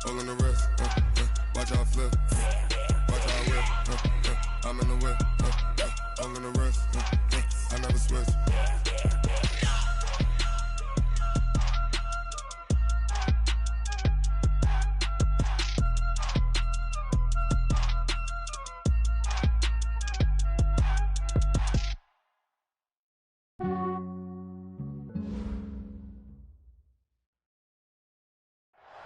All in the wrist, watch how I flip, watch how I whip, I'm in the whip, all in the wrist, I never switch.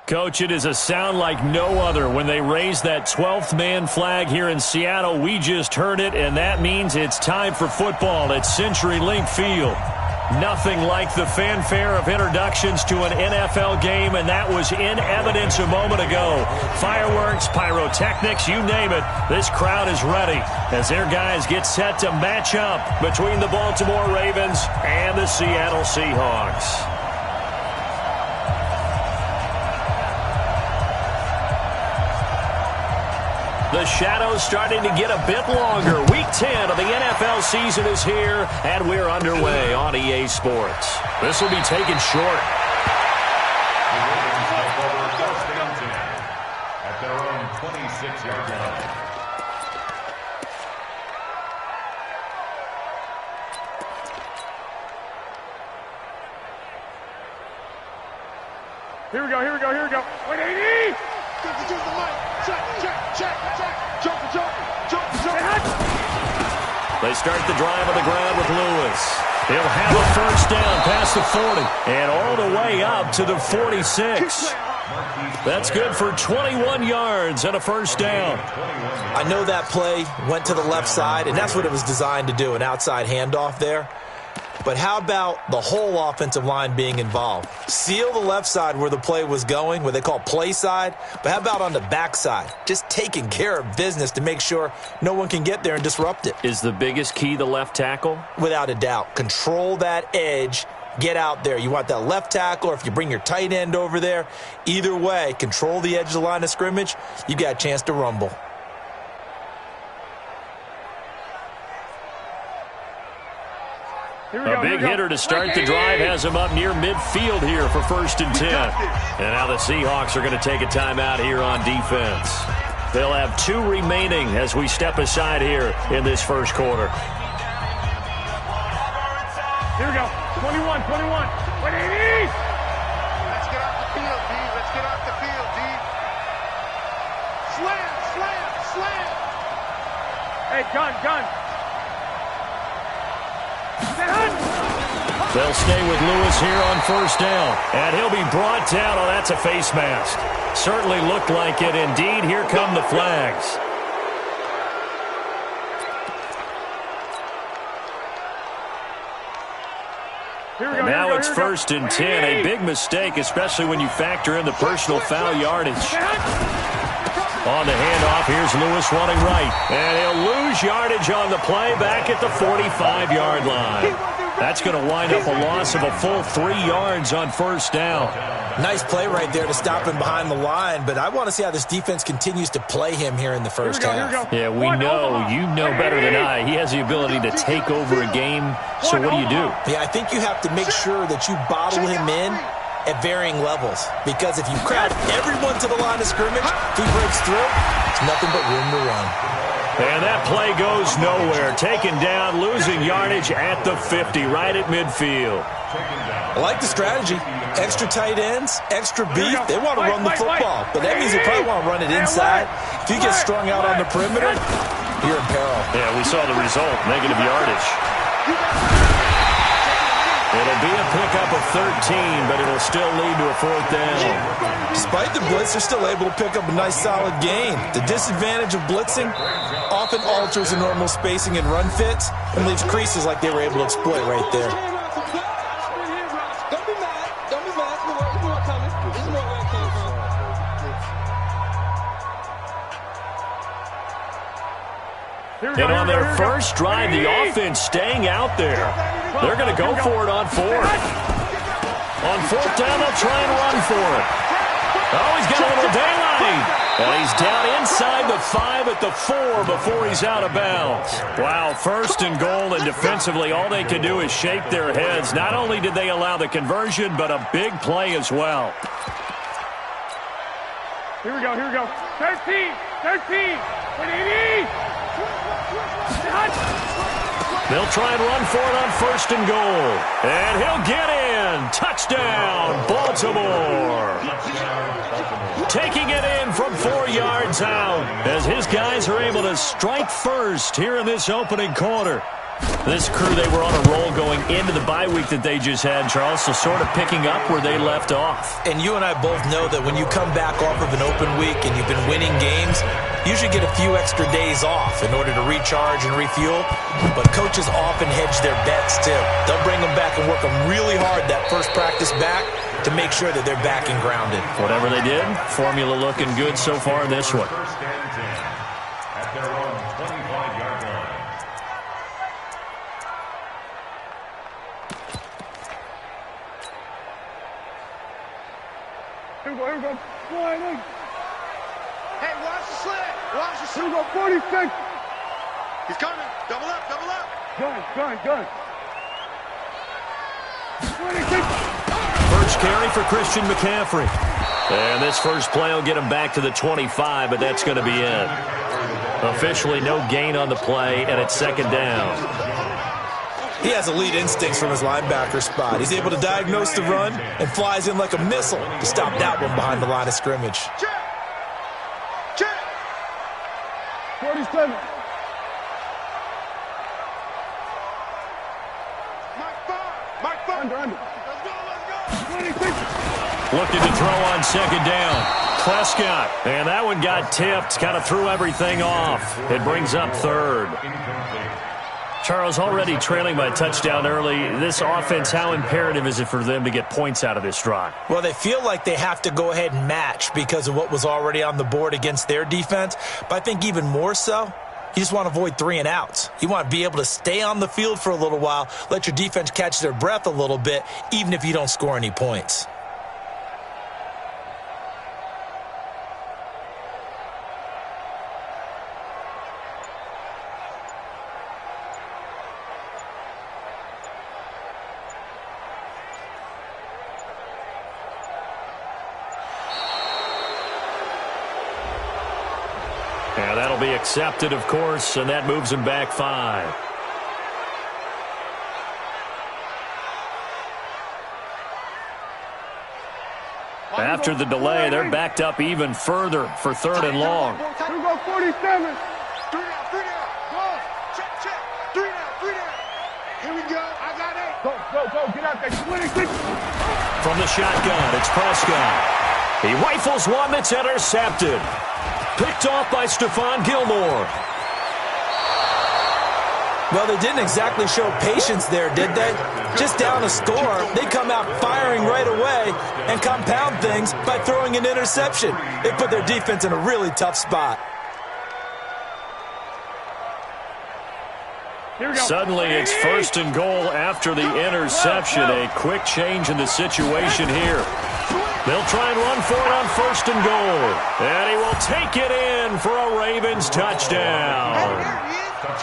Coach, it is a sound like no other when they raise that 12th man flag here in Seattle. We just heard it, and that means it's time for football at CenturyLink Field. Nothing like the fanfare of introductions to an NFL game, and that was in evidence a moment ago. Fireworks, pyrotechnics, you name it. This crowd is ready as their guys get set to match up between the Baltimore Ravens and the Seattle Seahawks. The shadow's starting to get a bit longer. Week 10 of the NFL season is here, and we're underway on EA Sports. This will be taken short. At their own 26-yard line. Here we go. 180! Use the mic. Check. Jump. They start the drive on the ground with Lewis. He'll have a first down past the 40 and all the way up to the 46. That's good for 21 yards and a first down. I know that play went to the left side, and that's what it was designed to do, an outside handoff there. But how about the whole offensive line being involved? Seal the left side where the play was going, what they call play side. But how about on the back side? Just taking care of business to make sure no one can get there and disrupt it. Is the biggest key the left tackle? Without a doubt. Control that edge. Get out there. You want that left tackle, or if you bring your tight end over there, either way, control the edge of the line of scrimmage. You got a chance to rumble. A big hitter to start the drive has him up near midfield here for 1st and 10. And now the Seahawks are going to take a timeout here on defense. They'll have 2 remaining as we step aside here in this first quarter. Here we go. 21. 180! Let's get off the field, D. Let's get off the field, D. Slam! Hey, gun. They'll stay with Lewis here on first down. And he'll be brought down. Oh, that's a face mask. Certainly looked like it. Indeed, here come the flags. And now it's 1st and 10. A big mistake, especially when you factor in the personal foul yardage. On the handoff, here's Lewis running right. And he'll lose yardage on the play back at the 45-yard line. That's going to wind up a loss of a full 3 yards on first down. Nice play right there to stop him behind the line, but I want to see how this defense continues to play him here in the first half. Yeah, we know. You know better than I. He has the ability to take over a game, so what do you do? Yeah, I think you have to make sure that you bottle him in at varying levels, because if you crowd everyone to the line of scrimmage, if he breaks through, it's nothing but room to run. And that play goes nowhere. Taken down, losing yardage at the 50, right at midfield. I like the strategy. Extra tight ends, extra beef. They want to run the football, but that means they probably want to run it inside. If you get strung out on the perimeter, you're in peril. Yeah, we saw the result, negative yardage. It'll be a pickup of 13, but it'll still lead to a 4th down. Despite the blitz, they're still able to pick up a nice, solid gain. The disadvantage of blitzing often alters the normal spacing and run fits and leaves creases like they were able to exploit right there. And on their first drive, the offense staying out there. They're going to go for it on 4th. On 4th down, they'll try and run for it. Oh, he's got a little daylight. And he's down inside the 5 at the 4 before he's out of bounds. Wow, 1st and goal, and defensively, all they could do is shake their heads. Not only did they allow the conversion, but a big play as well. Here we go, here we go. 13, 13. They'll try and run for it on 1st and goal. And he'll get in. Touchdown, Baltimore. Taking it in from 4 yards out as his guys are able to strike first here in this opening quarter. This crew, they were on a roll going into the bye week that they just had, Charles, so sort of picking up where they left off. And you and I both know that when you come back off of an open week and you've been winning games, you should get a few extra days off in order to recharge and refuel. But coaches often hedge their bets, too. They'll bring them back and work them really hard that first practice back to make sure that they're back and grounded. Whatever they did, formula looking good so far in this one. First and 10 at their own 25-yard line. Here we go, sliding. Hey, watch the slant. Watch the Here we slant. go, 46. He's coming. Double up, double up. Gun. 26. First carry for Christian McCaffrey. And this first play will get him back to the 25, but that's going to be it. Officially no gain on the play, and it's 2nd down. He has elite instincts from his linebacker spot. He's able to diagnose the run and flies in like a missile to stop that one behind the line of scrimmage. Check. Check. 47. Mike 5. Under. Let's go. 26. Looking to throw on 2nd down. Prescott. And that one got tipped. Kind of threw everything off. It brings up 3rd. Charles, already trailing by a touchdown early. This offense, how imperative is it for them to get points out of this drive? Well, they feel like they have to go ahead and match because of what was already on the board against their defense. But I think even more so, you just want to avoid 3 and outs. You want to be able to stay on the field for a little while, let your defense catch their breath a little bit, even if you don't score any points. Yeah, that'll be accepted, of course, and that moves him back 5. After the delay, they're backed up even further for 3rd and long. Here we go, 47. 3 down. Go. Check. 3 down. Here we go. I got 8. Go. Get out there. 26. From the shotgun, it's Prescott. He rifles one that's intercepted. Picked off by Stephon Gilmore. Well, they didn't exactly show patience there, did they? Just down a score, they come out firing right away and compound things by throwing an interception. They put their defense in a really tough spot. Here we go. Suddenly, it's 1st and goal after the interception. A quick change in the situation here. They'll try and run for it on 1st and goal. And he will take it in for a Ravens touchdown.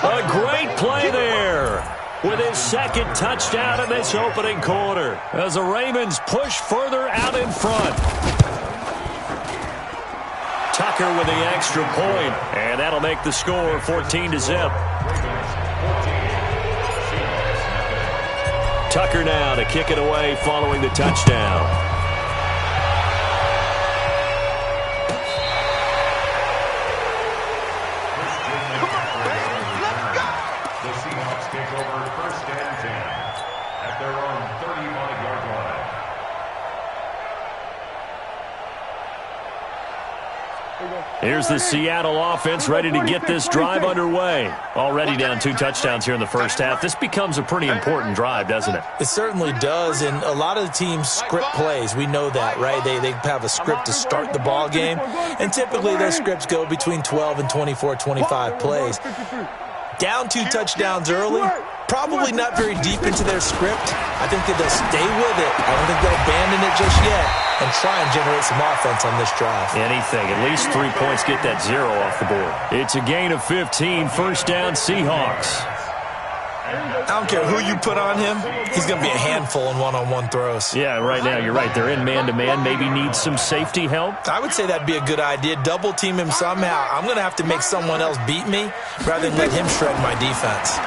A great play there with his 2nd touchdown in this opening quarter as the Ravens push further out in front. Tucker with the extra point, and that'll make the score 14-0. Tucker now to kick it away following the touchdown. Take over 1st and 10 at their own 35-yard line. Here's the Seattle offense ready to get this drive underway. Already down 2 touchdowns here in the first half. This becomes a pretty important drive, doesn't it? It certainly does, and a lot of the teams script plays. We know that, right? They have a script to start the ball game, and typically those scripts go between 12 and 24, 25 plays. Down 2 touchdowns early, probably not very deep into their script. I think that they'll stay with it. I don't think they'll abandon it just yet and try and generate some offense on this drive. Anything. At least 3 points, get that 0 off the board. It's a gain of 15, 1st down Seahawks. I don't care who you put on him, he's going to be a handful in one-on-one throws. Yeah, right now you're right. They're in man-to-man. Maybe need some safety help. I would say that'd be a good idea. Double team him somehow. I'm going to have to make someone else beat me rather than let him shred my defense.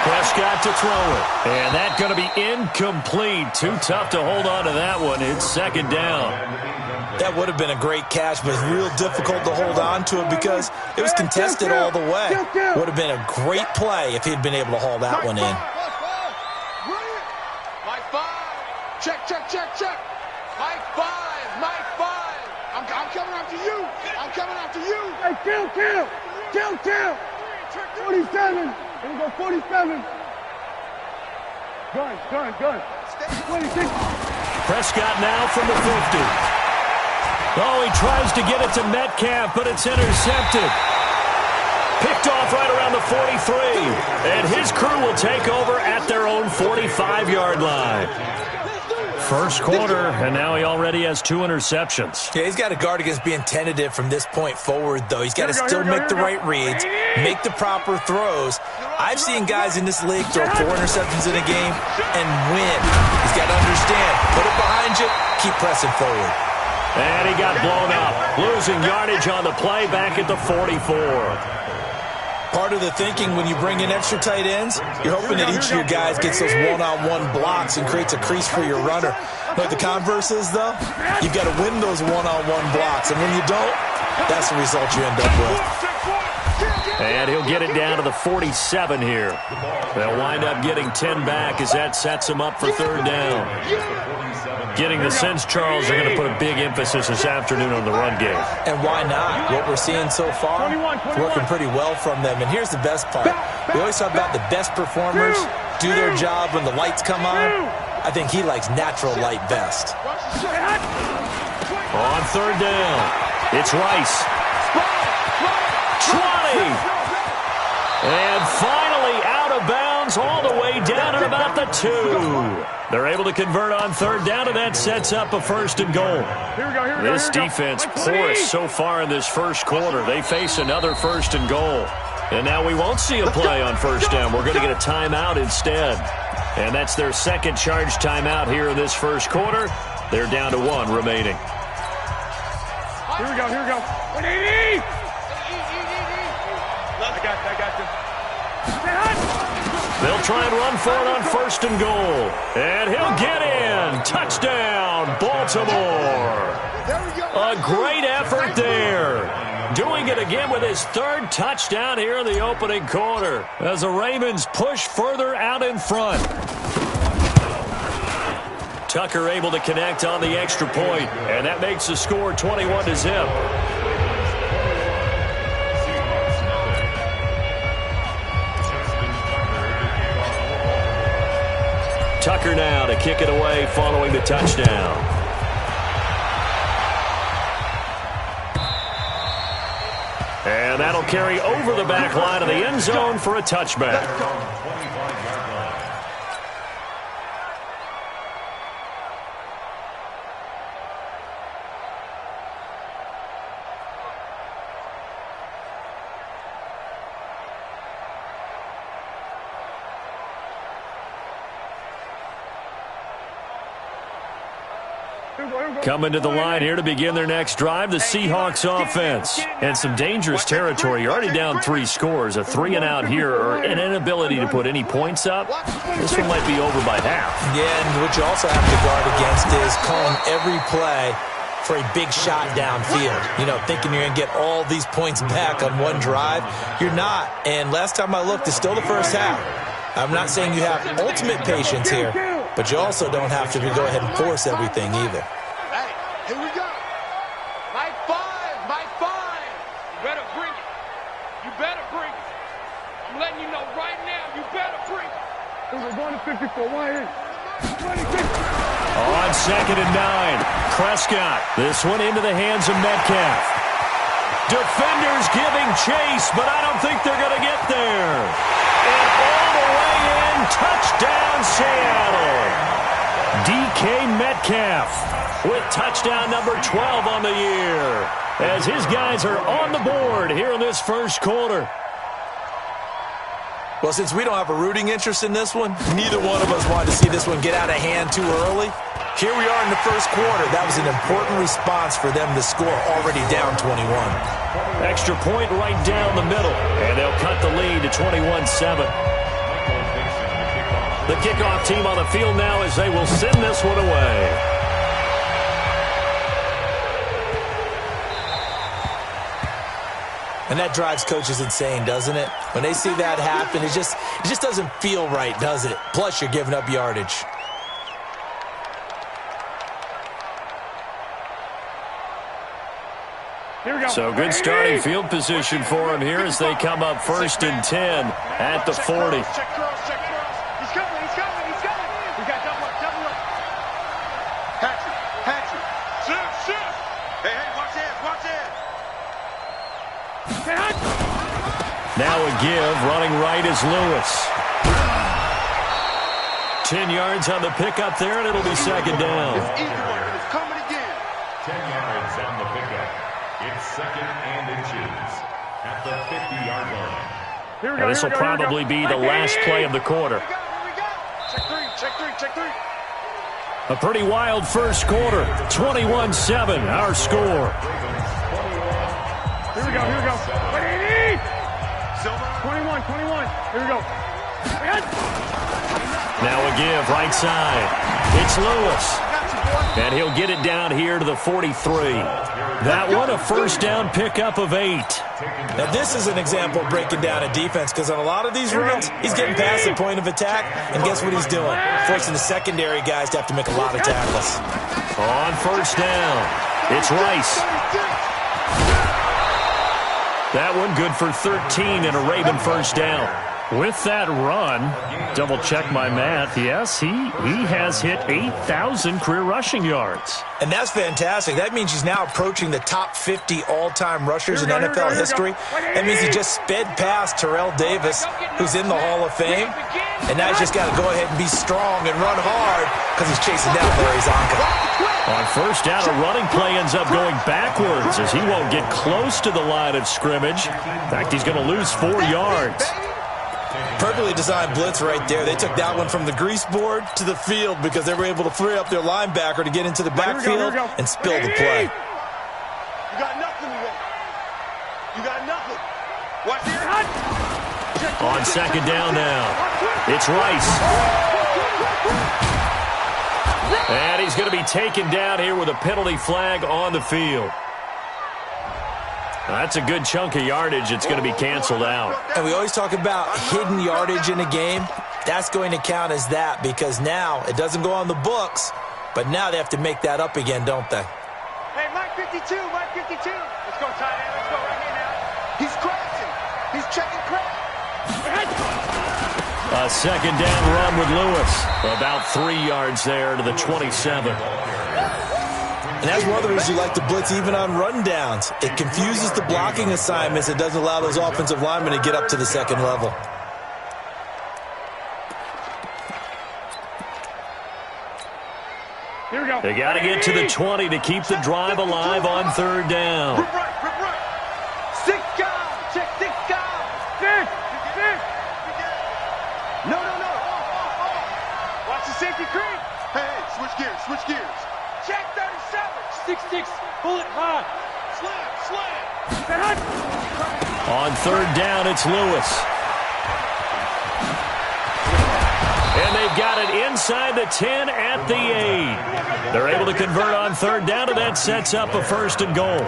Prescott to throw it. And that's going to be incomplete. Too tough to hold on to that one. It's second down. That would have been a great catch, but it's real difficult to hold on to it because it was contested all the way. Would have been a great play if he'd been able to haul that one in. Mike 5. Check, check, check, check. Mike 5. Mike 5. I'm coming after you. I'm coming after you. Hey, kill. 47. Here we go, 47. Gun. 26. Prescott now from the 50. Oh, he tries to get it to Metcalf, but it's intercepted. Picked off right around the 43. And his crew will take over at their own 45-yard line. First quarter, and now he already has 2 interceptions. Yeah, he's got to guard against being tentative from this point forward, though. He's got to still make the right reads, make the proper throws. I've seen guys in this league throw 4 interceptions in a game and win. He's got to understand, put it behind you, keep pressing forward. And he got blown up, losing yardage on the play back at the 44. Part of the thinking when you bring in extra tight ends, you're hoping that each of your guys gets those one-on-one blocks and creates a crease for your runner. But the converse is, though, you've got to win those one-on-one blocks. And when you don't, that's the result you end up with. And he'll get it down to the 47 here. They'll wind up getting 10 back as that sets him up for third down. Getting the sense, Charles, they're going to put a big emphasis this afternoon on the run game. And why not? What we're seeing so far, working pretty well from them. And here's the best part. We always talk about the best performers do their job when the lights come on. I think he likes natural light best. On third down, it's Rice. 20. And finally out of bounds all the way down at about the 2. They're able to convert on third down, and that sets up a first and goal. This defense porous so far in this first quarter. They face another first and goal. And now we won't see a play on first down. We're going to get a timeout instead. And that's their second charge timeout here in this first quarter. They're down to 1 remaining. Here we go. 180. I got you. They'll try and run for it on first and goal. And he'll get in. Touchdown, Baltimore. A great effort there. Doing it again with his 3rd touchdown here in the opening quarter as the Ravens push further out in front. Tucker able to connect on the extra point, and that makes the score 21-0. Tucker now to kick it away following the touchdown. And that'll carry over the back line of the end zone for a touchback. Coming to the line here to begin their next drive, the Seahawks offense. And some dangerous territory. You're already down 3 scores. A 3-and-out here or an inability to put any points up. This one might be over by half. Yeah, and what you also have to guard against is calling every play for a big shot downfield. You know, thinking you're going to get all these points back on one drive. You're not. And last time I looked, it's still the first half. I'm not saying you have ultimate patience here, but you also don't have to go ahead and force everything either. Here we go. Mike 5. You better bring it. I'm letting you know right now, you better bring it. We're going to 54. 26. On 2nd and 9, Prescott. This one into the hands of Metcalf. Defenders giving chase, but I don't think they're going to get there. And all the way in, touchdown Seattle. DK Metcalf with touchdown number 12 on the year as his guys are on the board here in this first quarter. Well, since we don't have a rooting interest in this one, neither one of us wanted to see this one get out of hand too early. Here we are in the first quarter. That was an important response for them to score, already down 21. Extra point right down the middle, and they'll cut the lead to 21-7. The kickoff team on the field now as they will send this one away. And that drives coaches insane, doesn't it? When they see that happen, it just doesn't feel right, does it? Plus, you're giving up yardage. Here we go. So good starting field position for him here as they come up 1st and 10 at the 40. Check cross. He's coming. We got double up. Hatchet. Shift. Hey, watch it. Now a give, running right is Lewis. 10 yards on the pickup there, and it'll be second down. It's coming again. 10 yards on the pickup. It's 2nd and inches at the 50-yard line. Here we go. Now this will probably be the last play of the quarter. Here we go. Check three. A pretty wild first quarter. 21-7, our score. Here we go. 21. Here we go. Now a give, right side. It's Lewis. And he'll get it down here to the 43. That one, a first down pickup of 8. Now, this is an example of breaking down a defense because on a lot of these runs, he's getting past the point of attack, and guess what he's doing? Forcing the secondary guys to have to make a lot of tackles. On first down, it's Rice. That one good for 13 and a Raven first down. With that run, double-check my math, yes, he has hit 8,000 career rushing yards. And that's fantastic. That means he's now approaching the top 50 all-time rushers in NFL history. That means he just sped past Terrell Davis, who's in the Hall of Fame. And now he's just got to go ahead and be strong and run hard because he's chasing down Larry Zonka. On first down, a running play ends up going backwards as he won't get close to the line of scrimmage. In fact, he's going to lose 4 yards. Perfectly designed blitz right there. They took that one from the grease board to the field because they were able to free up their linebacker to get into the backfield and spill the play. You got nothing today. You got nothing. Watch here. On second down now, it's Rice. And he's going to be taken down here with a penalty flag on the field. That's a good chunk of yardage. It's going to be canceled out. And we always talk about hidden yardage in a game. That's going to count as that because now it doesn't go on the books, but now they have to make that up again, don't they? Hey, Mike 52. Let's go, tight end. Let's go right here now. He's crossing. He's checking crack. A second down run with Lewis. About 3 yards there to the 27. And that's one of the reasons you like to blitz even on rundowns. It confuses the blocking assignments. It doesn't allow those offensive linemen to get up to the second level. Here we go. They got to get to the 20 to keep the drive alive on third down. Rip right. Six guys. Check six guys. Six. No. Watch the safety creep. Hey, switch gears. Check 37. 6-6. Bullet high. Slam. On third down, it's Lewis. And they've got it inside the 10 at the 8. They're able to convert on third down, and that sets up a first and goal.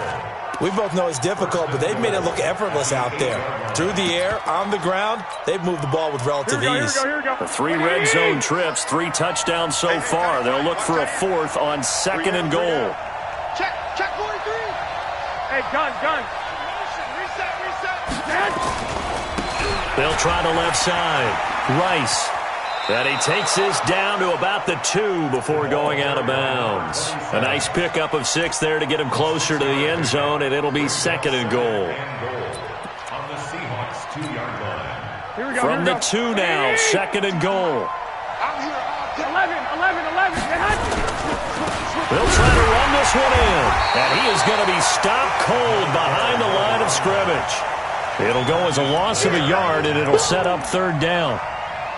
We both know it's difficult, but they've made it look effortless out there. Through the air, on the ground, they've moved the ball with relative ease. Here we go. The 3 red zone trips, 3 touchdowns so far. They'll look for a 4th on second and goal. Check 43. Hey, gun. Reset. They'll try the left side. Rice. And he takes this down to about the 2 before going out of bounds. A nice pickup of 6 there to get him closer to the end zone, and it'll be second and goal. On the Seahawks 2-yard line. Here we go. From the 2 now, second and goal. Out here. 11. They'll try to run this one in, and he is going to be stopped cold behind the line of scrimmage. It'll go as a loss of a yard, and it'll set up third down.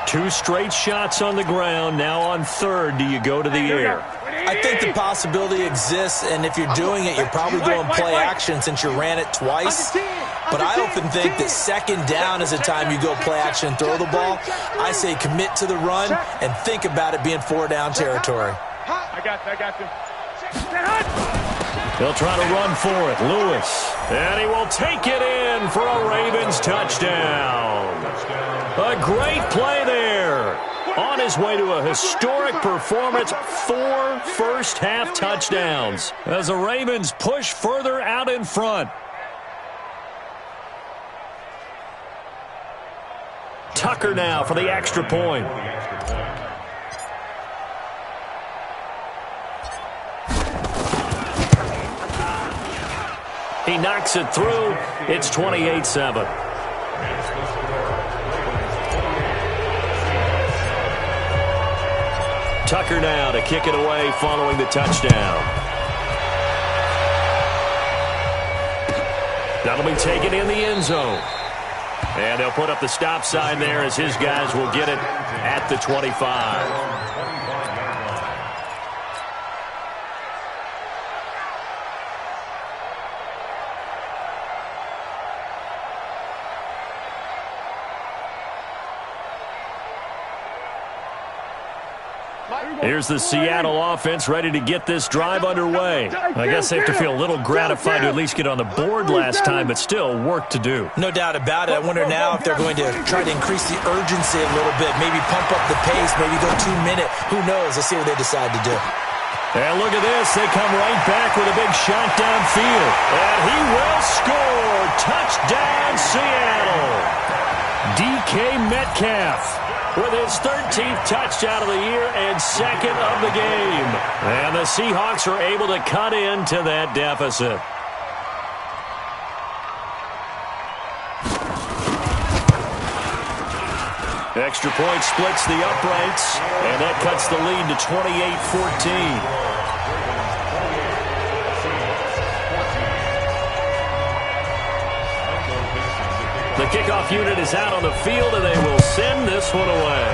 2 straight shots on the ground. Now on third, do you go to the air? I think the possibility exists, and if you're doing it, you're probably doing play action since you ran it twice. But I often think that second down is the time you go play action and throw the ball. I say commit to the run and think about it being 4-down territory. I got you. He'll try to run for it. Lewis. And he will take it in for a Ravens touchdown. A great play there. On his way to a historic performance, 4 first-half touchdowns as the Ravens push further out in front. Tucker now for the extra point. He knocks it through. It's 28-7. Tucker now to kick it away following the touchdown. That'll be taken in the end zone. And they'll put up the stop sign there as his guys will get it at the 25. Here's the Seattle offense ready to get this drive underway. I guess they have to feel a little gratified to at least get on the board last time, but still work to do. No doubt about it. I wonder now if they're going to try to increase the urgency a little bit, maybe pump up the pace, maybe go 2-minute. Who knows? Let's see what they decide to do. And look at this. They come right back with a big shot downfield. And he will score. Touchdown, Seattle. DK Metcalf with his 13th touchdown of the year and second of the game. And the Seahawks are able to cut into that deficit. Extra point splits the uprights, and that cuts the lead to 28-14. The kickoff unit is out on the field, and they will send this one away.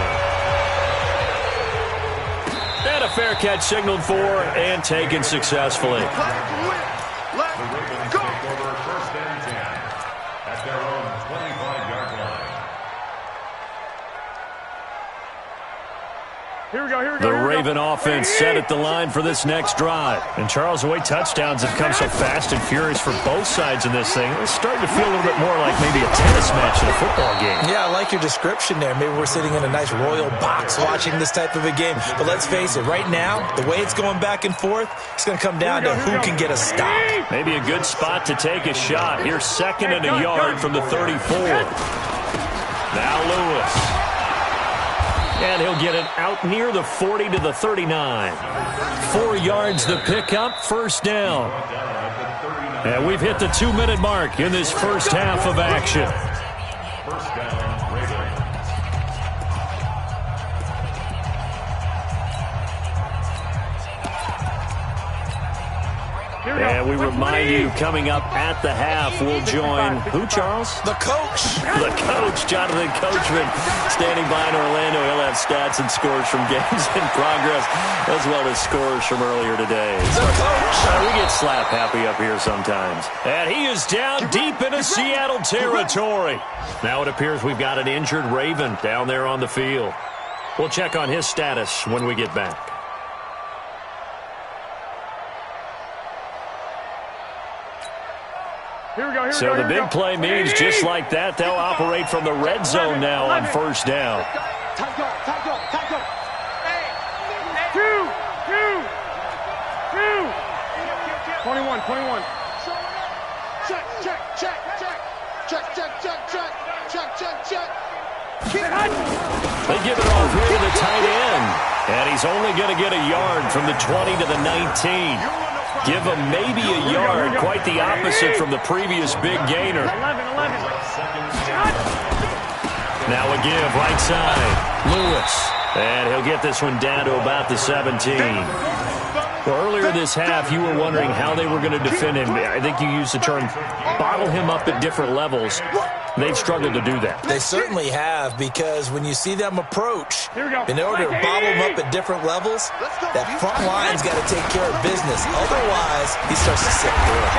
And a fair catch signaled for and taken successfully. The Ravens take over first and 10 at their own 25-yard line. Here we go. The Raven offense set at the line for this next drive. And Charles, the way touchdowns have come so fast and furious for both sides in this thing, it's starting to feel a little bit more like maybe a tennis match in a football game. Yeah, I like your description there. Maybe we're sitting in a nice royal box watching this type of a game. But let's face it, right now, the way it's going back and forth, it's going to come down to who can get a stop. Maybe a good spot to take a shot. Here's second and a yard from the 34. Now Lewis. And he'll get it out near the 40 to the 39. 4 yards the pickup, first down. And we've hit the 2-minute mark in this first half of action. First down, Ravens. And we remind you, coming up at the half, we'll join who, Charles? The coach. The coach, Jonathan Coachman, standing by in Orlando. He'll have stats and scores from games in progress, as well as scores from earlier today. The coach. We get slap happy up here sometimes. And he is down deep into Seattle territory. Now it appears we've got an injured Raven down there on the field. We'll check on his status when we get back. So the big play means just like that, they'll operate from the red zone now on first down. Time go. 21. Check. They give it off here to the tight end. And he's only going to get a yard from the 20 to the 19. Give him maybe a yard, quite the opposite from the previous big gainer. 11. Now a give, right side. Lewis. And he'll get this one down to about the 17. Well, earlier this half, you were wondering how they were going to defend him. I think you used the term bottle him up at different levels. They've struggled to do that. They certainly have, because when you see them approach, in order to bottle them up at different levels, that front line's got to take care of business. Otherwise, he starts to sip through it.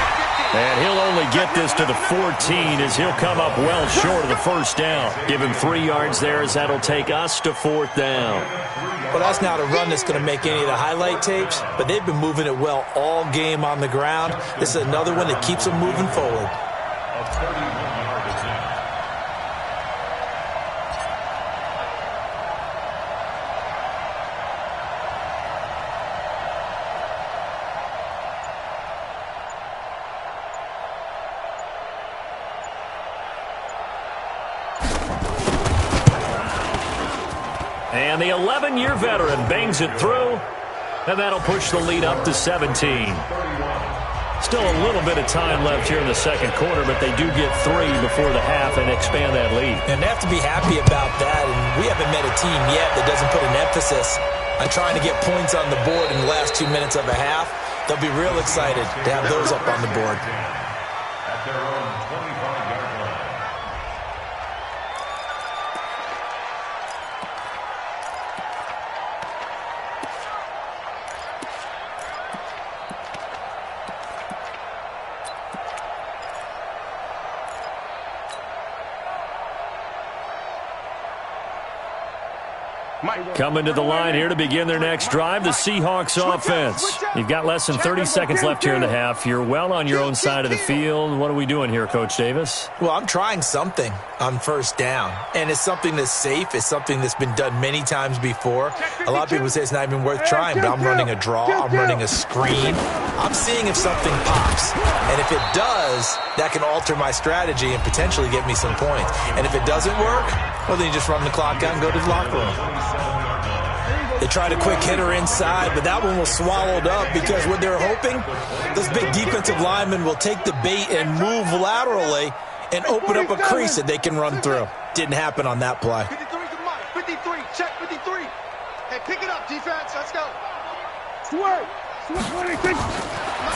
And he'll only get this to the 14 as he'll come up well short of the first down. Give him 3 yards there as that'll take us to 4th down. Well, that's not a run that's going to make any of the highlight tapes, but they've been moving it well all game on the ground. This is another one that keeps them moving forward. A 31-yard attempt. And the 11-year veteran bangs it through, and that'll push the lead up to 17. Still a little bit of time left here in the second quarter, but they do get 3 before the half and expand that lead. And they have to be happy about that, and we haven't met a team yet that doesn't put an emphasis on trying to get points on the board in the last 2 minutes of a half. They'll be real excited to have those up on the board. At their own 25-yard line. Coming to the line here to begin their next drive, the Seahawks offense. You've got less than 30 seconds left here in the half. You're well on your own side of the field. What are we doing here, Coach Davis? Well, I'm trying something on first down, and it's something that's safe. It's something that's been done many times before. A lot of people say it's not even worth trying, but I'm running a draw. I'm running a screen. I'm seeing if something pops, and if it does, that can alter my strategy and potentially get me some points. And if it doesn't work, well, then you just run the clock out and go to the locker room. They tried a quick hitter inside, but that one was swallowed up because what they're hoping, those big defensive linemen will take the bait and move laterally and open up a crease that they can run through. Didn't happen on that play. 53, check 53. Hey, pick it up, defense. Let's go.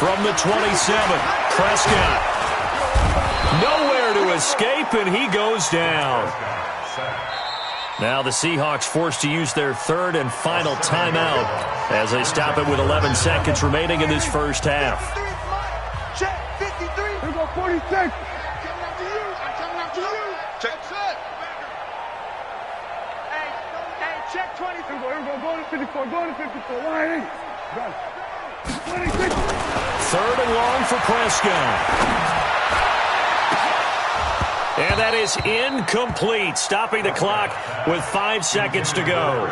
From the 27, Prescott. Nowhere to escape, and he goes down. Now the Seahawks forced to use their 3rd and final timeout as they stop it with 11 seconds remaining in this first half. Check 53. Here we go, 46. I'm coming after you. I'm coming after you. Check set. Hey, check 20. Here we go, go to 54. Go to 54. Line 8. 26. 3rd and long for Prescott. And that is incomplete, stopping the clock with 5 seconds to go.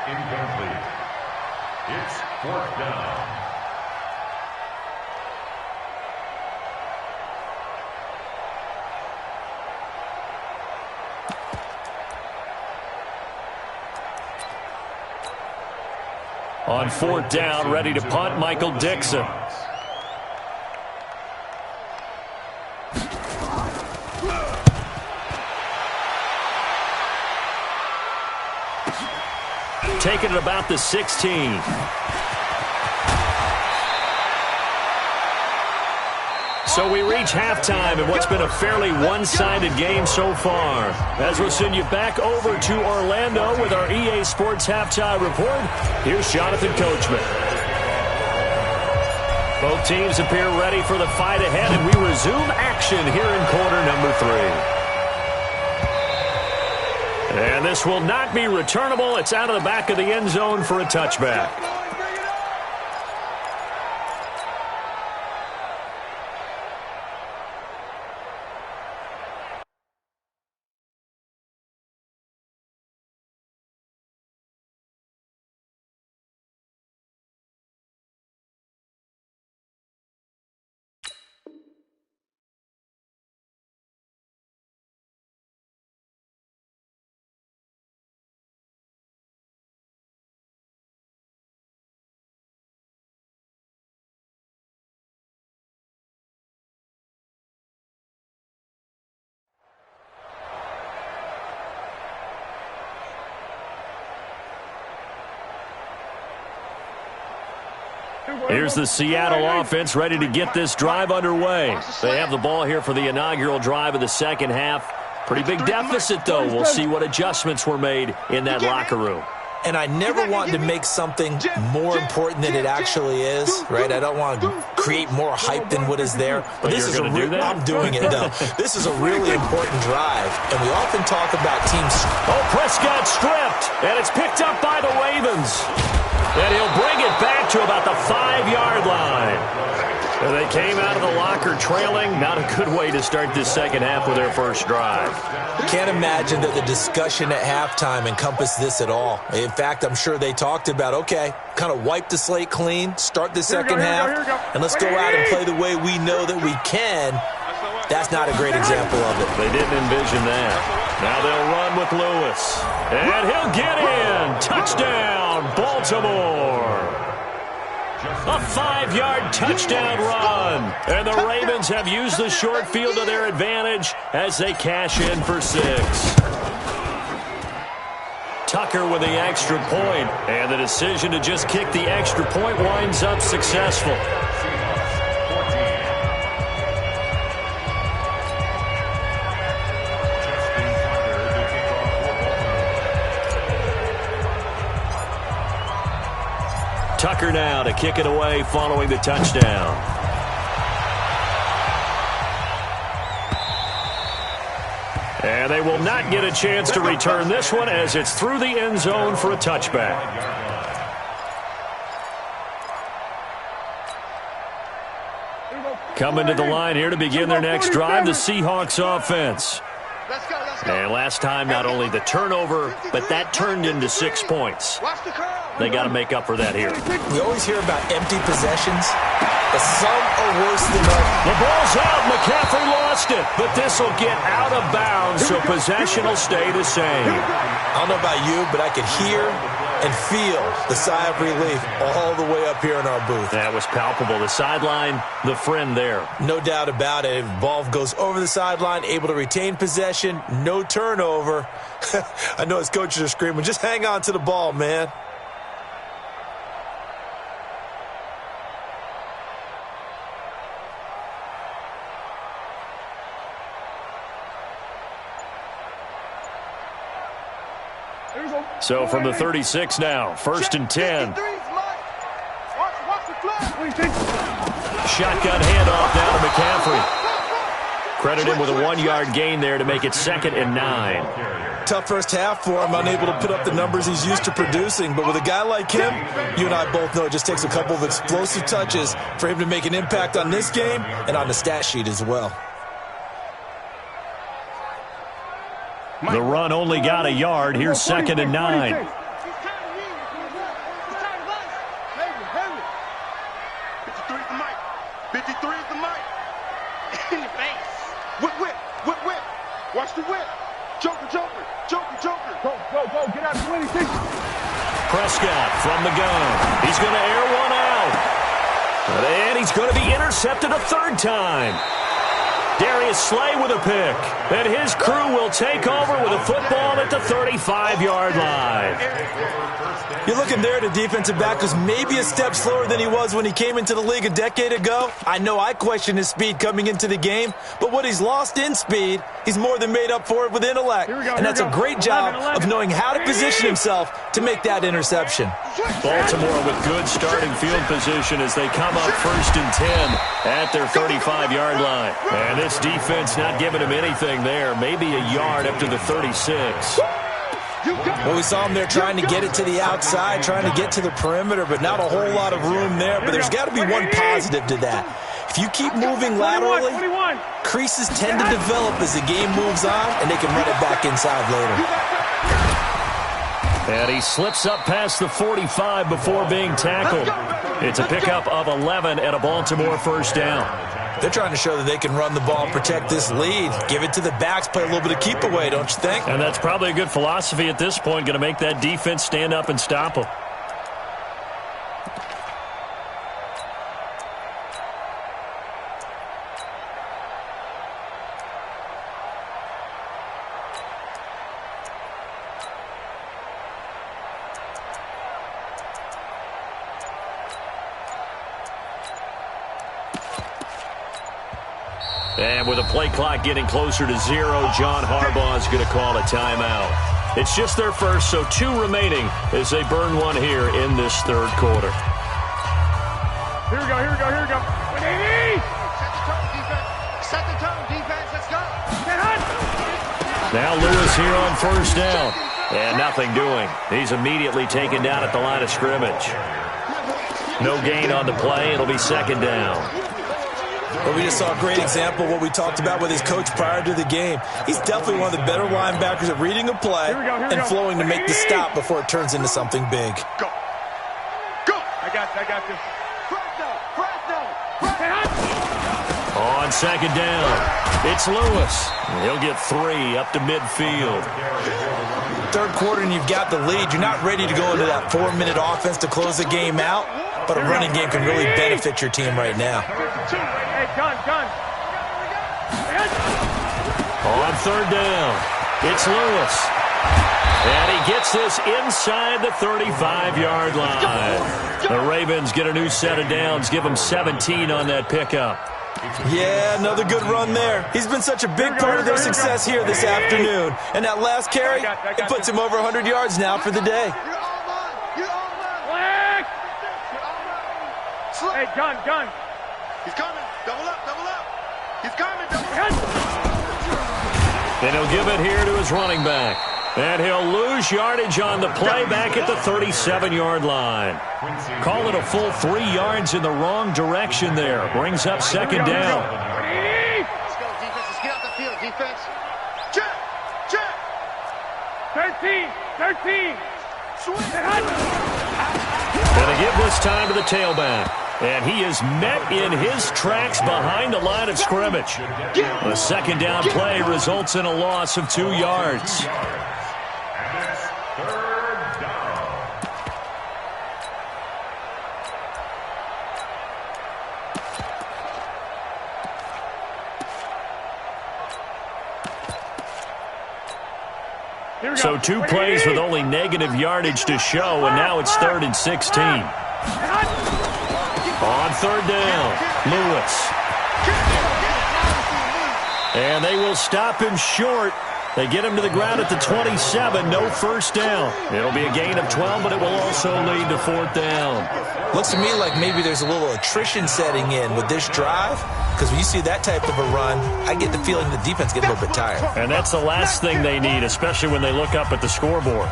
Incomplete. It's 4th down. On 4th down, ready to punt, Michael Dixon. Taking it about the 16. So we reach halftime in what's been a fairly one-sided game so far. As we'll send you back over to Orlando with our EA Sports Halftime Report, here's Jonathan Coachman. Both teams appear ready for the fight ahead, and we resume action here in quarter number 3. And this will not be returnable. It's out of the back of the end zone for a touchback. Here's the Seattle offense ready to get this drive underway. They have the ball here for the inaugural drive of the second half. Pretty big deficit, though. We'll see what adjustments were made in that locker room. And I never want to make something more important than it actually is, right? I don't want to create more hype than what is there. But this is I'm doing it, though. This is a really important drive, and we often talk about teams. Oh, Prescott stripped, and it's picked up by the Ravens. And he'll bring it back to about the 5-yard line. And they came out of the locker trailing. Not a good way to start this second half with their first drive. Can't imagine that the discussion at halftime encompassed this at all. In fact, I'm sure they talked about, okay, kind of wipe the slate clean, start the second half, and let's go out and play the way we know that we can. That's not a great example of it. They didn't envision that. Now they'll run with Lewis. And he'll get in. Touchdown, Baltimore. A 5-yard touchdown run. And the Ravens have used the short field to their advantage as they cash in for 6. Tucker with the extra point. And the decision to just kick the extra point winds up successful. Tucker now to kick it away following the touchdown. And they will not get a chance to return this one as it's through the end zone for a touchback. Coming to the line here to begin their next drive, the Seahawks offense. And last time, not only the turnover, but that turned into 6 points. They got to make up for that here. We always hear about empty possessions, but some are worse than others. The ball's out. McCaffrey lost it, but this will get out of bounds, so possession will stay the same. I don't know about you, but I could hear and feel the sigh of relief all the way up here in our booth. That was palpable. The sideline, the friend there. No doubt about it. Ball goes over the sideline, able to retain possession, no turnover. I know his coaches are screaming, just hang on to the ball, man. So from the 36 now, 1st and 10. Shotgun handoff down to McCaffrey. Credit him with a 1-yard gain there to make it 2nd and 9. Tough first half for him, unable to put up the numbers he's used to producing. But with a guy like him, you and I both know it just takes a couple of explosive touches for him to make an impact on this game and on the stat sheet as well. The run only got a yard. Here's 2nd and 9. 53 is the mic. 53 is the mic. In your face. Whip, whip, whip, whip. Watch the whip. Joker, joker, joker, joker. Go, get out of the way. Prescott from the gun. He's going to air one out. And he's going to be intercepted a 3rd time. Darius Slay with a pick. And his crew will take over with a football at the 35-yard line. You're looking there at a defensive back who's maybe a step slower than he was when he came into the league a decade ago. I know I questioned his speed coming into the game, but what he's lost in speed, he's more than made up for it with intellect. And that's a great job of knowing how to position himself to make that interception. Baltimore with good starting field position as they come up 1st and 10 at their 35-yard line. And this defense not giving him anything there. Maybe a yard up to the 36. Well, we saw him there trying to get it to the outside, trying to get to the perimeter, but not a whole lot of room there. But there's got to be one positive to that. If you keep moving laterally, creases tend to develop as the game moves on, and they can run it back inside later. And he slips up past the 45 before being tackled. It's a pickup of 11 and a Baltimore 1st down. They're trying to show that they can run the ball and protect this lead. Give it to the backs, play a little bit of keep away, don't you think? And that's probably a good philosophy at this point, going to make that defense stand up and stop them. And with the play clock getting closer to 0, John Harbaugh is going to call a timeout. It's just their first, so 2 remaining as they burn one here in this third quarter. Here we go, here we go, here we go. Set the tone, defense. Let's go. Now Lewis here on first down. And nothing doing. He's immediately taken down at the line of scrimmage. No gain on the play. It'll be second down. Well, we just saw a great example of what we talked about with his coach prior to the game. He's definitely one of the better linebackers at reading a play and flowing to make the stop before it turns into something big. Go. Go. I got this. On second down, it's Lewis. He'll get 3 up to midfield. Third quarter and you've got the lead. You're not ready to go into that 4-minute offense to close the game out, but a running game can really benefit your team right now. Hey, gun. On third down, it's Lewis. And he gets this inside the 35-yard line. The Ravens get a new set of downs, give them 17 on that pickup. Yeah, another good run there. He's been such a big part of their success here this afternoon. And that last carry, it puts him over 100 yards now for the day. Hey, gun. He's coming. Double up. He's coming. And he'll give it here to his running back. And he'll lose yardage on the play back at the 37-yard line. Call it a full 3 yards in the wrong direction there. Brings up second down. Let's go, defense. Let's get out the field, defense. Check. 13. And they give this time to the tailback. And he is met in his tracks behind the line of scrimmage. The second down play results in a loss of 2 yards. So 2 plays with only negative yardage to show, and now it's 3rd and 16. On third down, Lewis. And they will stop him short. They get him to the ground at the 27, no first down. It'll be a gain of 12, but it will also lead to 4th down. Looks to me like maybe there's a little attrition setting in with this drive, because when you see that type of a run, I get the feeling the defense gets a little bit tired. And that's the last thing they need, especially when they look up at the scoreboard.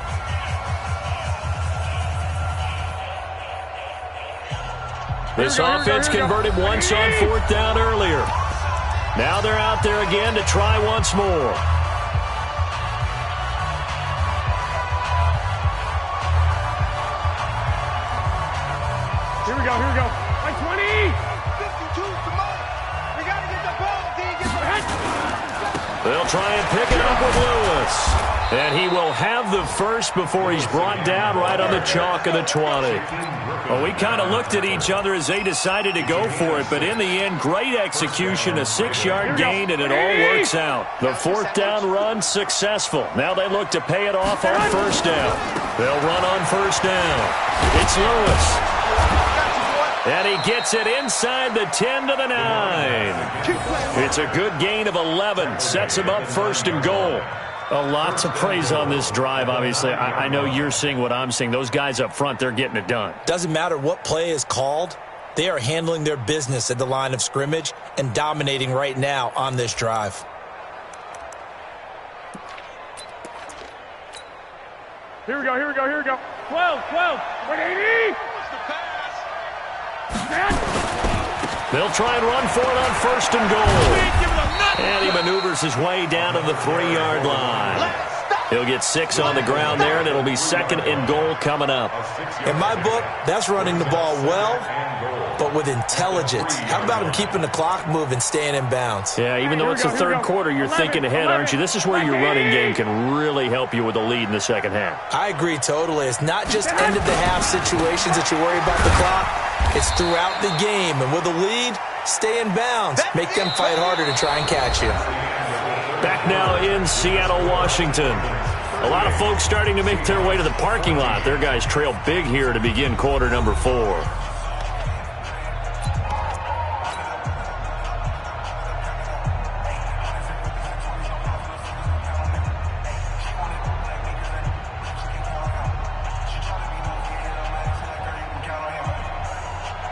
This offense converted once on 4th down earlier. Now they're out there again to try once more. Here we go. Like 20. 52's the mark. We got to get the ball. They'll try and pick it up with Lewis. And he will have the first before he's brought down right on the chalk of the 20. Well, we kind of looked at each other as they decided to go for it, but in the end, great execution, a 6-yard gain, and it all works out. The 4th down run successful. Now they look to pay it off on first down. They'll run on first down. It's Lewis. And he gets it inside the 10 to the 9. It's a good gain of 11. Sets him up 1st and goal. A lot to praise on this drive, obviously. I know you're seeing what I'm seeing. Those guys up front, they're getting it done. Doesn't matter what play is called. They are handling their business at the line of scrimmage and dominating right now on this drive. Here we go. 12. 180. They'll try and run for it on 1st and goal. And he maneuvers his way down to the 3-yard line. He'll get 6 on the ground there, and it'll be 2nd and goal coming up. In my book, that's running the ball well, but with intelligence. How about him keeping the clock moving, staying in bounds? Yeah, even though it's the 3rd quarter, you're thinking ahead, aren't you? This is where your running game can really help you with a lead in the second half. I agree totally. It's not just end-of-the-half situations that you worry about the clock. It's throughout the game, and with a lead, stay in bounds. Make them fight harder to try and catch you. Back now in Seattle, Washington. A lot of folks starting to make their way to the parking lot. Their guys trail big here to begin quarter number 4.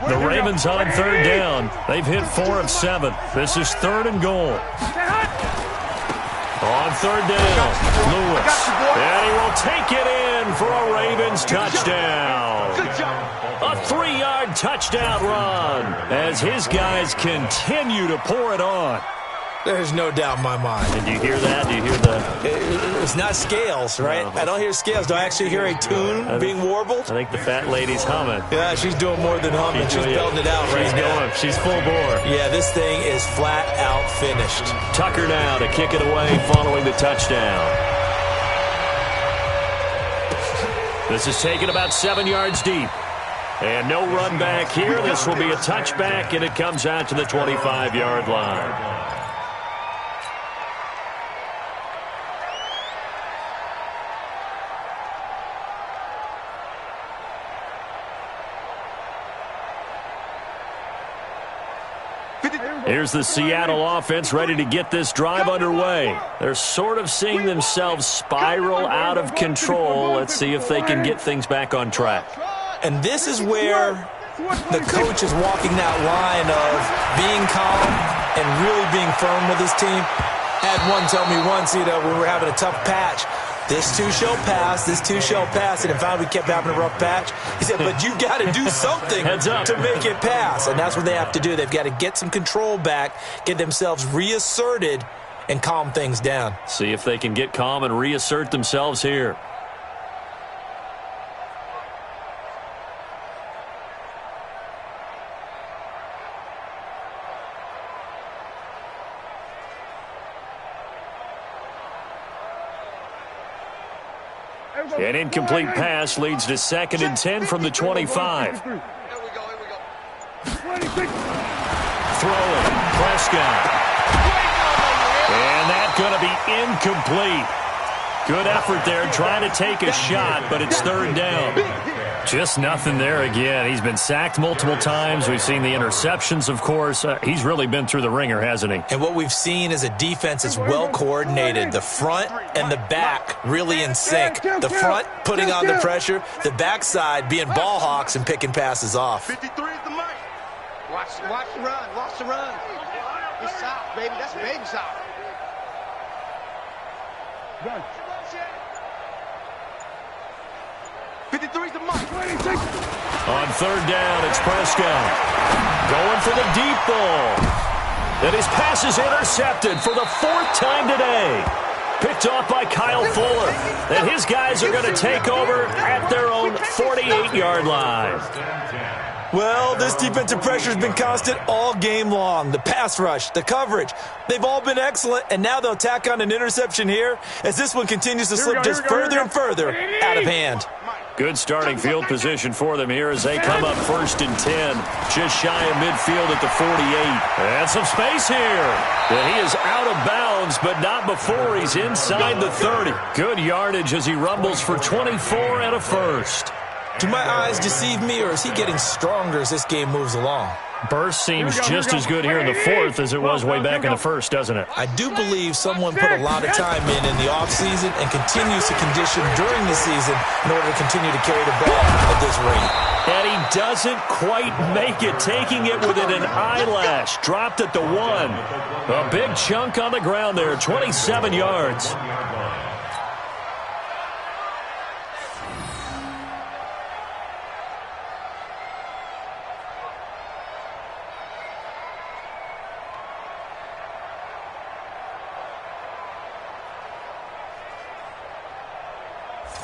The Ravens on third down. They've hit 4 of 7. This is 3rd and goal. On third down, Lewis. And he will take it in for a Ravens touchdown. A 3-yard touchdown run as his guys continue to pour it on. There's no doubt in my mind. And do you hear that? Do you hear the... It's not scales, right? No. I don't hear scales. Do I actually hear a tune being warbled? I think the fat lady's humming. Yeah, she's doing more than humming. She's belting it out right now. She's full bore. Yeah, this thing is flat out finished. Tucker now to kick it away following the touchdown. This is taken about 7 yards deep. And no run back here. This will be a touchback, and it comes out to the 25-yard line. Here's the Seattle offense ready to get this drive underway. They're sort of seeing themselves spiral out of control. Let's see if they can get things back on track. And this is where the coach is walking that line of being calm and really being firm with his team. Had one tell me once, when we were having a tough patch, this too shall pass, this too shall pass. And in fact, we kept having a rough patch. He said, but you got to do something to make it pass. And that's what they have to do. They've got to get some control back, get themselves reasserted, and calm things down. See if they can get calm and reassert themselves here. An incomplete pass leads to 2nd and 10 from the 25. Here we go. Throwing, Prescott. And that's going to be incomplete. Good effort there, trying to take a shot, but it's 3rd down. Just nothing there again. He's been sacked multiple times. We've seen the interceptions, of course. He's really been through the ringer, hasn't he? And what we've seen is a defense that's well coordinated. The front and the back really in sync. The front putting on the pressure, the backside being ball hawks and picking passes off. 53 is the mic. Watch the run. Watch the run. It's South, baby. That's baby South. 53 is the mic. 26. On 3rd down, it's Prescott. Going for the deep ball. And his pass is intercepted for the 4th time today. Picked off by Kyle Fuller. And his guys are going to take over at their own 48-yard line. Well, this defensive pressure has been constant all game long. The pass rush, the coverage, they've all been excellent, and now they'll tack on an interception here as this one continues to slip just further and further out of hand. Good starting field position for them here as they come up 1st and 10. Just shy of midfield at the 48. And some space here. And he is out of bounds, but not before he's inside the 30. Good yardage as he rumbles for 24 and a first. Do my eyes deceive me, or is he getting stronger as this game moves along? Burst seems just as good here in the 4th as it was way back in the 1st, doesn't it? I do believe someone put a lot of time in the offseason and continues to condition during the season in order to continue to carry the ball at this rate. And he doesn't quite make it, taking it within an eyelash. Dropped at the 1. A big chunk on the ground there, 27 yards.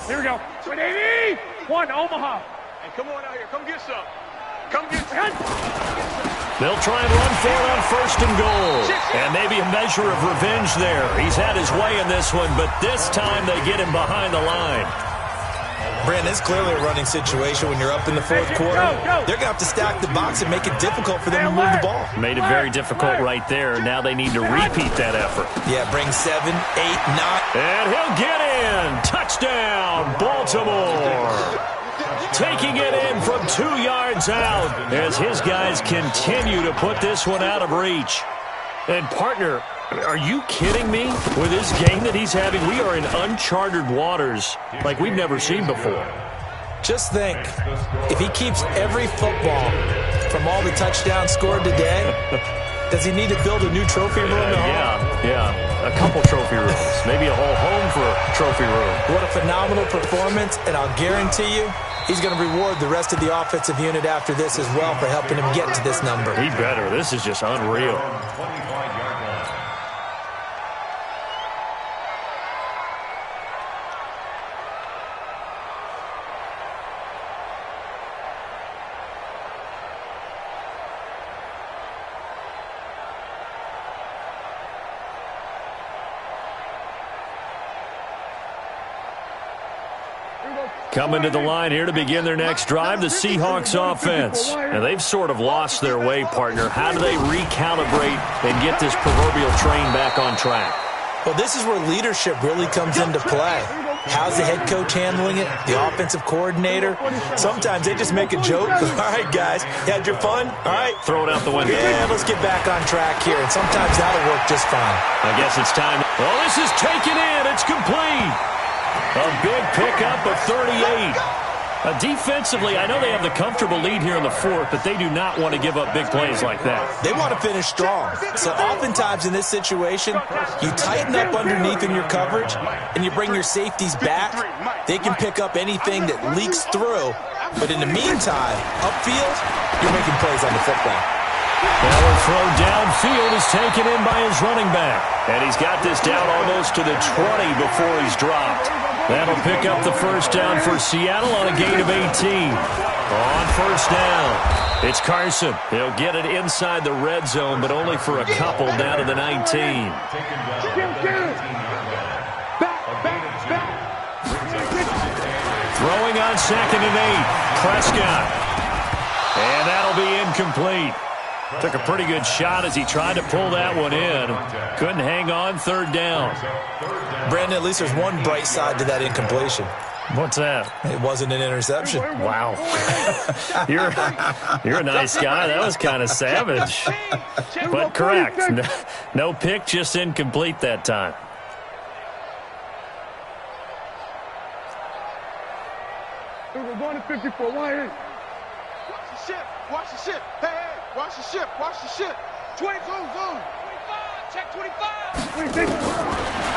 Here we go. 1 Omaha. Hey, come on out here. Come get some. Come get some. They'll try and run for it on 1st and goal. And maybe a measure of revenge there. He's had his way in this one, but this time they get him behind the line. Brandon, it's clearly a running situation when you're up in the 4th quarter. They're going to have to stack the box and make it difficult for them to move the ball. Made it very difficult right there. Now they need to repeat that effort. Yeah, bring 7, 8, 9. And he'll get in. Touchdown, Baltimore. Taking it in from 2 yards out as his guys continue to put this one out of reach. And partner, are you kidding me? With this game that he's having, we are in uncharted waters like we've never seen before. Just think, if he keeps every football from all the touchdowns scored today? Does he need to build a new trophy room at home? Yeah. A couple trophy rooms. Maybe a whole home for a trophy room. What a phenomenal performance, and I'll guarantee you he's going to reward the rest of the offensive unit after this as well for helping him get to this number. He better. This is just unreal. Coming to the line here to begin their next drive, the Seahawks offense. And they've sort of lost their way, partner. How do they recalibrate and get this proverbial train back on track? Well, this is where leadership really comes into play. How's the head coach handling it? The offensive coordinator? Sometimes they just make a joke. All right, guys, you had your fun? All right. Throw it out the window. Yeah, let's get back on track here. And sometimes that'll work just fine. I guess it's time. Oh, this is taken in. It's complete. A big pickup of 38. Defensively, I know they have the comfortable lead here in the fourth, but they do not want to give up big plays like that. They want to finish strong. So oftentimes in this situation, you tighten up underneath in your coverage, and you bring your safeties back. They can pick up anything that leaks through. But in the meantime, upfield, you're making plays on the football. Now a throw downfield is taken in by his running back. And he's got this down almost to the 20 before he's dropped. That'll pick up the first down for Seattle on a gain of 18. On first down, it's Carson. He'll get it inside the red zone, but only for a couple down to the 19. Throwing on 2nd and 8, Prescott. And that'll be incomplete. Took a pretty good shot as he tried to pull that one in. Couldn't hang on, 3rd down. Brandon, at least there's one bright side to that incompletion. What's that? It wasn't an interception. Wow. You're a nice guy. That was kind of savage. But correct. No pick, just incomplete that time. We're going to 54. Why? Watch the ship. Watch the ship. Hey, watch the ship. Watch the ship. 20 zone. 25. Check 25. 26.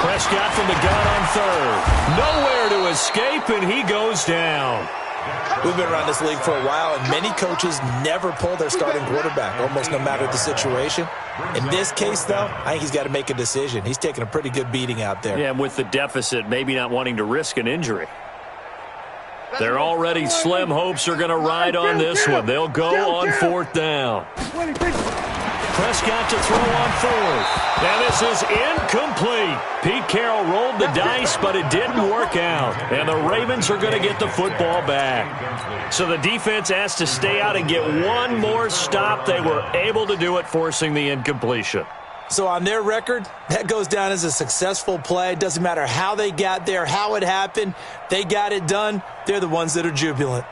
Prescott from the gun on 3rd. Nowhere to escape, and he goes down. We've been around this league for a while, and many coaches never pull their starting quarterback, almost no matter the situation. In this case, though, I think he's got to make a decision. He's taking a pretty good beating out there. Yeah, and with the deficit, maybe not wanting to risk an injury. Their already slim hopes are going to ride on this one. They'll go on 4th down. Prescott to throw on 4th. And this is incomplete. Pete Carroll rolled the dice, but it didn't work out. And the Ravens are going to get the football back. So the defense has to stay out and get one more stop. They were able to do it, forcing the incompletion. So on their record, that goes down as a successful play. Doesn't matter how they got there, how it happened. They got it done. They're the ones that are jubilant.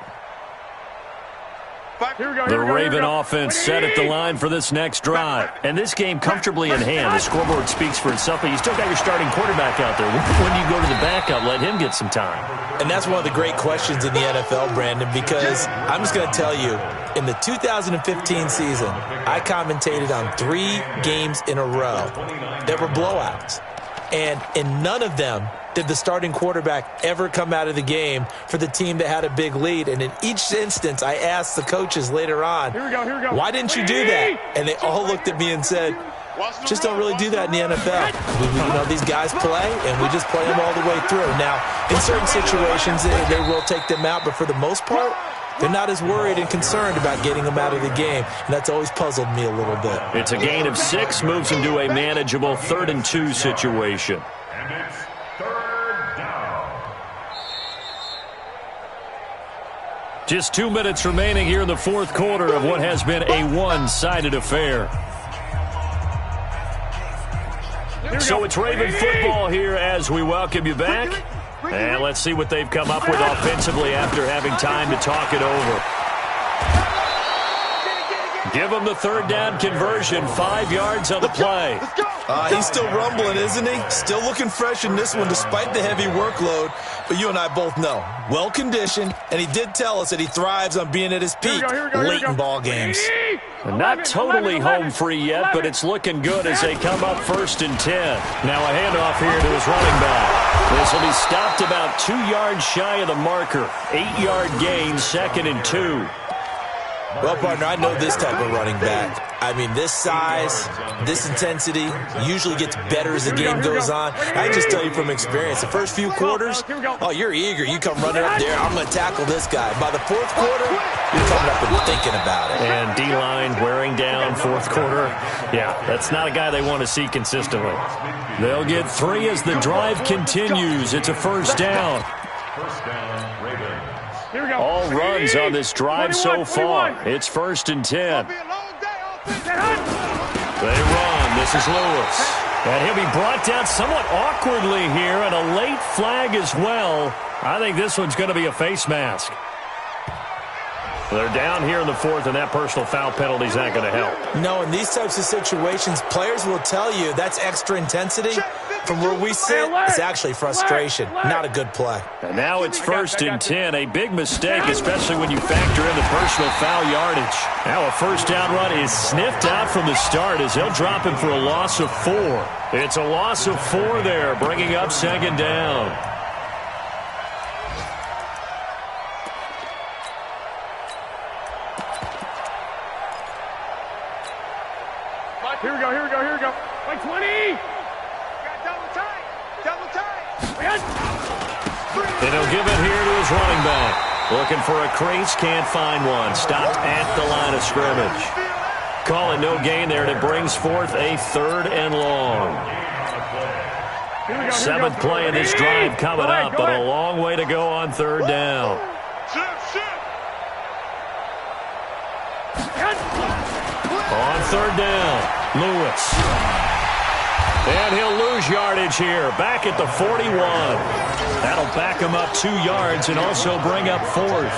The Raven offense set at the line for this next drive. And this game comfortably in hand. The scoreboard speaks for itself, but you still got your starting quarterback out there. When do you go to the backup, let him get some time? And that's one of the great questions in the NFL, Brandon, because I'm just going to tell you, in the 2015 season, I commentated on 3 games in a row that were blowouts. And in none of them did the starting quarterback ever come out of the game for the team that had a big lead. And in each instance, I asked the coaches later on, why didn't you do that? And they all looked at me and said, just don't really do that in the NFL. These guys play, and we just play them all the way through. Now, in certain situations, they will take them out, but for the most part, they're not as worried and concerned about getting them out of the game, and that's always puzzled me a little bit. It's a gain of 6, moves them to a manageable 3rd and 2 situation. And it's 3rd down. Just 2 minutes remaining here in the 4th quarter of what has been a one-sided affair. So it's Raven football here as we welcome you back. And let's see what they've come up with offensively after having time to talk it over. Give him the third down conversion. 5 yards on the play. He's still rumbling, isn't he? Still looking fresh in this one despite the heavy workload. But you and I both know, well-conditioned, and he did tell us that he thrives on being at his peak late in ball games. Not totally home free yet, but it's looking good as they come up 1st and 10. Now a handoff here to his running back. This will be stopped about 2 yards shy of the marker. 8-yard gain, 2nd and 2. Well, partner, I know this type of running back. I mean, this size, this intensity usually gets better as the game goes on. I can just tell you from experience, the first few quarters, oh, you're eager. You come running up there, I'm going to tackle this guy. By the 4th quarter, you're coming up and thinking about it. And D-line wearing down 4th quarter. Yeah, that's not a guy they want to see consistently. They'll get 3 as the drive continues. It's a 1st down. First down, Ravens. All runs on this drive so far. It's 1st and 10. They run. This is Lewis. And he'll be brought down somewhat awkwardly here, and a late flag as well. I think this one's going to be a face mask. They're down here in the 4th, and that personal foul penalty is not going to help. No, in these types of situations, players will tell you that's extra intensity. From where we sit, it's actually frustration. Not a good play. And now it's 1st and 10. A big mistake, especially when you factor in the personal foul yardage. Now a 1st down run is sniffed out from the start as they'll drop him for a loss of 4. It's a loss of 4 there, bringing up 2nd down. Here we go. Like 20. And he'll give it here to his running back. Looking for a crease, can't find one. Stopped at the line of scrimmage. Call it no gain there, and it brings forth a 3rd and long. 7th play in this drive coming up, but a long way to go on 3rd down. On 3rd down, Lewis. And he'll lose yardage here, back at the 41. That'll back him up 2 yards and also bring up 4th.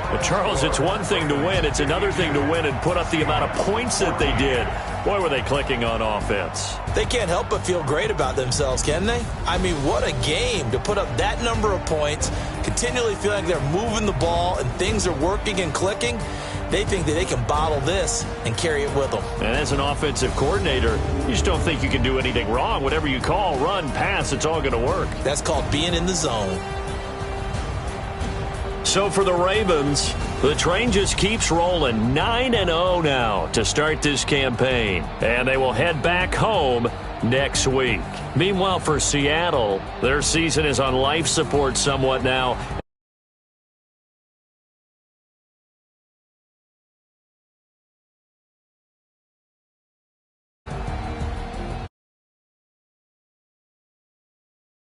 Well, Charles, it's one thing to win. It's another thing to win and put up the amount of points that they did. Boy, were they clicking on offense. They can't help but feel great about themselves, can they? I mean, what a game to put up that number of points, continually feel like they're moving the ball and things are working and clicking. They think that they can bottle this and carry it with them. And as an offensive coordinator, you just don't think you can do anything wrong. Whatever you call, run, pass, it's all going to work. That's called being in the zone. So for the Ravens, the train just keeps rolling. 9-0 now to start this campaign. And they will head back home next week. Meanwhile, for Seattle, their season is on life support somewhat now